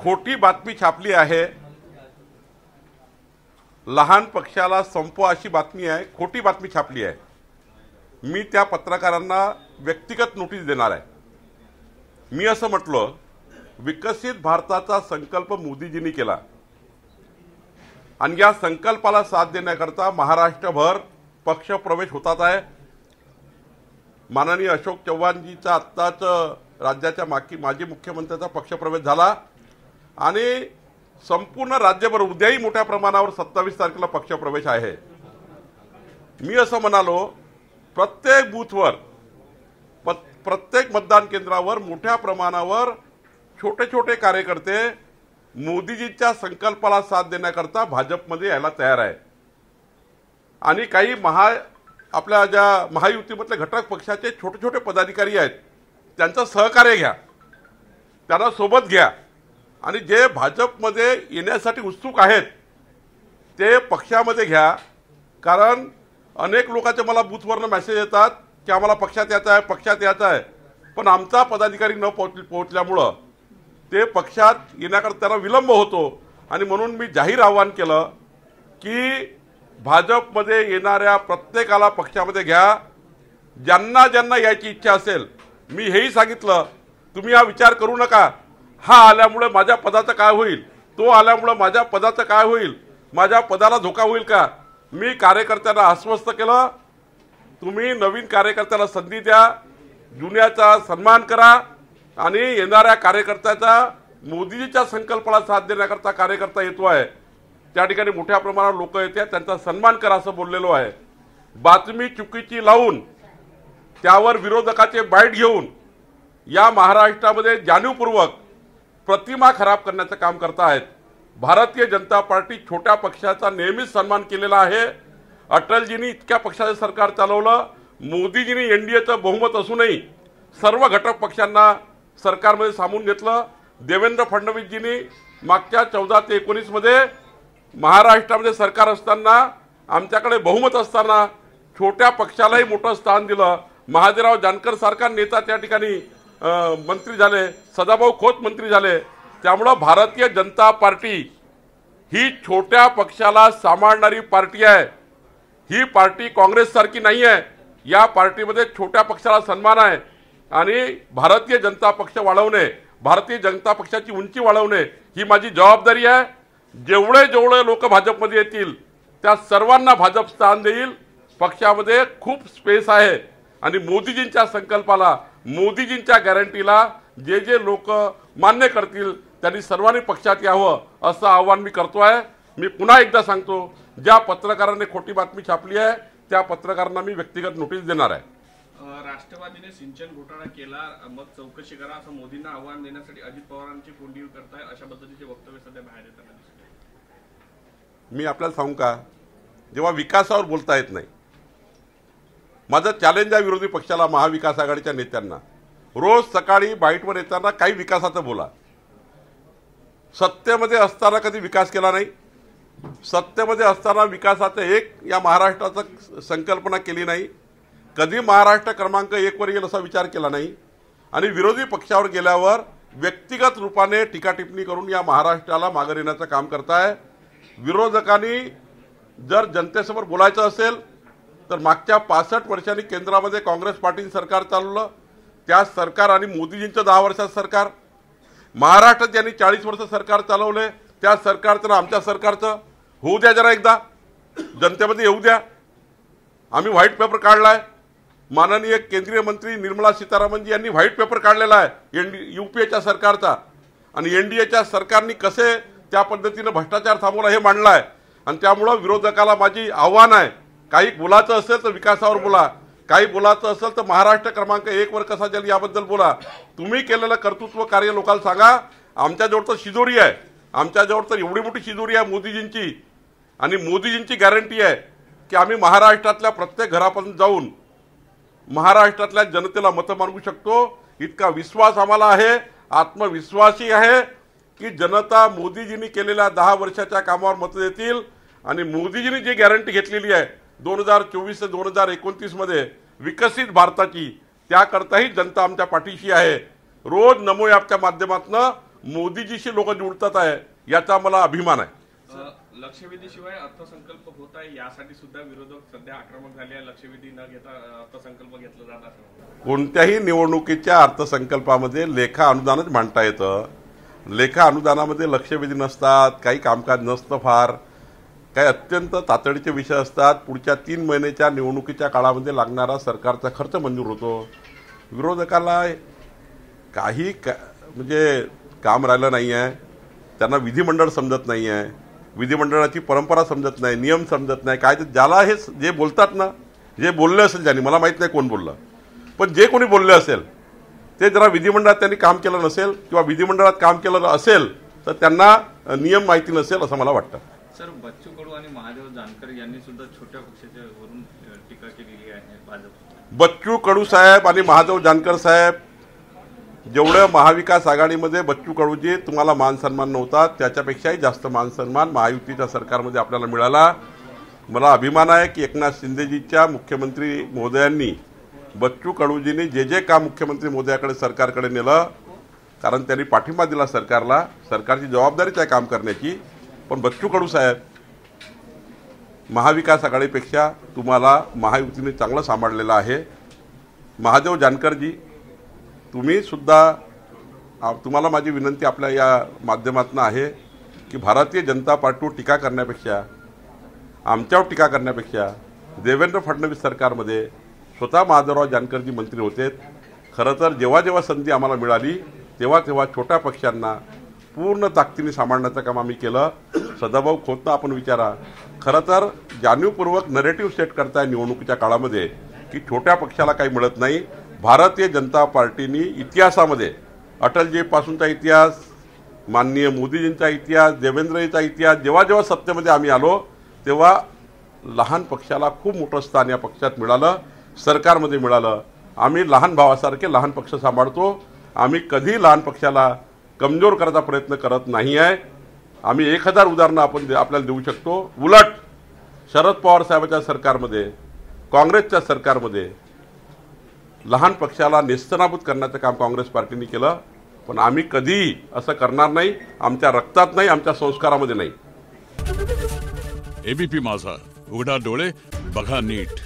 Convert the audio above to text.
खोटी बातमी छापली आहे। लहान पक्षाला संपवा अशी बातमी आहे, खोटी बातमी छापली आहे। मी त्या पत्रकारांना व्यक्तिगत नोटीस देणार आहे। मी असं म्हटलं, विकसित भारताचा संकल्प मोदीजींनी केला आणि या संकल्पाला साथ देण्याकरता महाराष्ट्रभर पक्ष प्रवेश होतात आहे। माननीय अशोक चव्हाणजीचा आत्ताच राज्याच्या माजी मुख्यमंत्र्यांचा पक्ष प्रवेश झाला आणि संपूर्ण राज्यभर उद्याही मोठ्या प्रमाणावर 27 तारखेला पक्ष प्रवेश आहे। मी असं म्हणालो, प्रत्येक बूथवर प्रत्येक मतदान केंद्रावर मोठ्या प्रमाणावर छोटे छोटे कार्यकर्ते मोदीजींच्या संकल्पाला साथ देण्याकरता भाजपमध्ये यायला तयार आहे आणि काही आपल्या ज्या महायुतीमधले घटक पक्षाचे छोटे छोटे पदाधिकारी आहेत त्यांचं सहकार्य घ्या, त्यांना सोबत घ्या आणि जे भाजपमध्ये येण्यासाठी उत्सुक आहेत ते पक्षामध्ये घ्या। कारण अनेक लोकांचे मला बूथवरनं मेसेज येतात की आम्हाला पक्षात यायचं आहे, पण आमचा पदाधिकारी न पोहोचल्यामुळं ते पक्षात येण्याकरता त्यांना विलंब होतो आणि म्हणून मी जाहीर आवाहन केलं की भाजपमध्ये येणाऱ्या प्रत्येकाला पक्षामध्ये घ्या। ज्यांना ज्यांना यायची इच्छा असेल, मी हेही सांगितलं, तुम्ही हा विचार करू नका, हा आल्यामुळे माझ्या पदाचं काय होईल, तो आल्यामुळे माझ्या पदाचं काय होईल, माझ्या पदाला धोका होईल का। मी कार्यकर्त्यांना आश्वस्त केलं, तुम्ही नवीन कार्यकर्त्याला संधी द्या, जुन्याचा सन्मान करा आणि येणाऱ्या कार्यकर्त्याचा मोदीजीच्या संकल्पाला साथ देण्याकरता कार्यकर्ता येतो आहे त्या ठिकाणी मोठ्या प्रमाणावर लोक येतात, त्यांचा सन्मान करा असं बोललेलो आहे। बातमी चुकीची लावून त्यावर विरोधकाचे बाईट घेऊन या महाराष्ट्रामध्ये जाणीवपूर्वक प्रतिमा खराब करण्याचं काम करतायत। भारतीय जनता पार्टी छोट्या पक्षाचा नेहमीच सन्मान केलेला आहे। अटलजींनी इतक्या पक्षाचं सरकार चालवलं, मोदीजींनी एनडीएचं बहुमत असूनही सर्व घटक पक्षांना सरकारमध्ये सामावून घेतलं। देवेंद्र फडणवीसजींनी मागच्या 14 ते 19 मध्ये महाराष्ट्रामध्ये सरकार असताना, आमच्याकडे बहुमत असताना छोट्या पक्षालाही मोठं स्थान दिलं। महादेवराव जानकर सारखा नेता त्या ठिकाणी मंत्री झाले, सदाभाऊ खोत मंत्री झाले। त्यामुळे भारतीय जनता पार्टी ही छोट्या पक्षाला सांभाळणारी पार्टी आहे। ही पार्टी काँग्रेस सारखी नाही आहे। या पार्टीमध्ये छोट्या पक्षाला सन्मान आहे आणि भारतीय जनता पक्ष वाढवणे, भारतीय जनता पक्षाची उंची वाढवणे ही माझी जबाबदारी आहे। जेवढे लोक भाजपमध्ये येतील त्या सर्वांना भाजप स्थान देईल। पक्षामध्ये खूप स्पेस आहे आणि मोदीजींच्या संकल्पाला, मोदीजींच्या गॅरंटीला जे लोक मान्य करतील त्यांनी सर्वांनी पक्षात यावं असं आवाहन मी करतोय। मी पुन्हा एकदा सांगतो, ज्या पत्रकारांनी खोटी बातमी छापली आहे त्या पत्रकारांना मी व्यक्तिगत नोटीस देणार आहे। राष्ट्रवादीने सिंचन घोटाळा केला, मग चौकशी करा असं मोदींना आव्हान देण्यासाठी अजित पवारांची कोंडी करताय, अशा पद्धतीचे वक्तव्य सध्या बाहेर येतात। मी आपल्याला सांगू का, जेव्हा विकासावर बोलता येत नाही, माझं चॅलेंज आहे विरोधी पक्षाला, महाविकास आघाडीच्या नेत्यांना, रोज सकाळी बाईटवर येताना काही विकासाचं बोला। सत्तेमध्ये असताना कधी विकास केला नाही, सत्तेमध्ये असताना विकासाचं या महाराष्ट्राचं संकल्पना केली नाही, कधी महाराष्ट्र क्रमांक 1 वर येईल असा विचार केला नाही आणि विरोधी पक्षावर गेल्यावर व्यक्तिगत रूपाने टीका टिप्पणी करून या महाराष्ट्राला मागे नेण्याचं काम करताय। विरोधकांनी जर जनतेसमोर बोलायचं असेल तर मागच्या 65 वर्षांनी केंद्रामध्ये काँग्रेस पार्टीने सरकार चालवलं, त्या सरकार आणि मोदीजींचं 10 वर्षाचं सरकार, महाराष्ट्रात ज्यांनी 40 वर्ष सरकार चालवले त्या सरकारचं ना आमच्या सरकारचं होऊ द्या, जरा एकदा जनतेमध्ये येऊ द्या। आम्ही व्हाईट पेपर काढलाय, माननीय केंद्रीय मंत्री निर्मला सीतारामनजी यांनी व्हाईट पेपर काढलेला आहे यूपीएच्या सरकारचा आणि एनडीएच्या सरकारने कसे त्या पद्धतीने भ्रष्टाचार थांबवला हे मांडलं आहे। आणि त्यामुळे विरोधकाला माझी आव्हान आहे, काही बोलायचं असेल तर विकासावर बोला, काही बोलायचं असेल तर महाराष्ट्र क्रमांक 1 वर कसा जाईल याबद्दल बोला। तुम्ही केलेलं कर्तृत्व कार्य लोकांना सांगा। आमच्याजवळ तर शिजोरी आहे, आमच्याजवळ तर एवढी मोठी शिजोरी आहे मोदीजींची आणि मोदीजींची गॅरंटी आहे की आम्ही महाराष्ट्रातल्या प्रत्येक घरापर्यंत जाऊन महाराष्ट्रातल्या जनतेला मतं मागू शकतो। इतका विश्वास आम्हाला आहे, आत्मविश्वासी आहे की जनता मोदीजींनी केलेल्या 10 वर्षाच्या कामावर मतं देतील आणि मोदीजींनी जी गॅरंटी घेतलेली आहे 2024 ते 2029 मध्ये विकसित भारताची, त्याकरताही जनता आमच्या पाठीशी आहे। रोज नमो ॲपच्या माध्यमातून मोदीजीशी लोक जुळतात आहे याचा मला अभिमान आहे. लक्षवेधीशिवाय अर्थसंकल्प होत आहे यासाठी सुद्धा विरोधक सध्या आक्रमक झाले आहे. लक्षवेधी न घेता अर्थसंकल्प घेतला जात आहे. कोणत्याही निवडणुकीच्या अर्थसंकल्पामध्ये लेखा अनुदानच मांडता येतं. लेखा अनुदानामध्ये लक्षवेधी नसतात, काही कामकाज नसतं, फार काही अत्यंत तातडीचे विषय असतात. पुढच्या 3 महिन्याच्या निवडणुकीच्या काळामध्ये लागणारा सरकारचा खर्च मंजूर होतो. विरोधकाला काही म्हणजे काम राहिलं नाही आहे. त्यांना विधिमंडळ समजत नाही आहे, विधिमंडळाची परंपरा समजत नाही, नियम समजत नाही. काय ते ज्याला हे जे बोलतात ना, जे बोलले असेल ज्यांनी, मला माहीत नाही कोण बोललं, पण जे कोणी बोलले असेल ते जरा विधिमंडळात त्यांनी काम केलं नसेल किंवा विधिमंडळात काम केलं असेल तर त्यांना नियम माहिती नसेल असं मला वाटतं. सर, बच्चू कडू आणि महादेव जानकर यांनी सुद्धा छोट्या पक्षाच्या वरून टीका केलेली आहे भाजप. बच्चू कडू साहेब आणि महादेव जानकर साहेब, जेवढं महाविकास आघाडीमध्ये बच्चू कडूजी तुम्हाला मान सन्मान नव्हता त्याच्यापेक्षाही जास्त मान सन्मान महायुतीच्या सरकारमध्ये आपल्याला मिळाला. मला अभिमान आहे की एकनाथ शिंदेजीच्या मुख्यमंत्री महोदयांनी बच्चू कडूजींनी जे काम मुख्यमंत्री महोदयाकडे सरकारकडे नेलं, कारण त्यांनी पाठिंबा दिला सरकारला, सरकारची जबाबदारीच आहे काम करण्याची. पण बच्चू कडू साहेब, महाविकास आघाडीपेक्षा तुम्हाला महायुतीने चांगलं सांभाळलेलं आहे. महादेव जानकरजी, तुम्ही सुद्धा, तुम्हाला माझी विनंती आपल्या या माध्यमातून आहे की भारतीय जनता पार्टीवर टीका करण्यापेक्षा, आमच्यावर टीका करण्यापेक्षा देवेंद्र फडणवीस सरकारमध्ये स्वतः महादेवराव जानकरजी मंत्री होते. खरं तर जेव्हा जेव्हा संधी आम्हाला मिळाली तेव्हा तेव्हा छोट्या पक्षांना पूर्ण ताकदीने सांभाळण्याचं काम आम्ही केलं. सदाभाऊ खोतनं आपण विचारा, खरं तर जाणीवपूर्वक नरेटिव्ह सेट करताय निवडणुकीच्या काळामध्ये की छोट्या पक्षाला काही मिळत नाही. भारतीय जनता पार्टीने इतिहासामध्ये अटलजीपासूनचा इतिहास, माननीय मोदीजींचा इतिहास, देवेंद्रजींचा इतिहास, जेव्हा जेव्हा सत्तेमध्ये आम्ही आलो तेव्हा लहान पक्षाला खूप मोठं स्थान या पक्षात मिळालं, सरकारमध्ये मिळालं. आम्ही लहान भावासारखे लहान पक्ष सांभाळतो. आम्ही कधी लहान पक्षाला कमजोर करायचा प्रयत्न करत नाही आहे. आम्ही 1000 उदाहरणं आपल्याला देऊ शकतो. उलट शरद पवार साहेबांच्या सरकारमध्ये, काँग्रेसच्या सरकारमध्ये लहान पक्षाला नेस्तनाबूत करण्याचं काम काँग्रेस पार्टीने केलं. पण आम्ही कधीही असं करणार नाही. आमच्या रक्तात नाही, आमच्या संस्कारामध्ये नाही. एबीपी माझा, उघडा डोळे बघा नीट.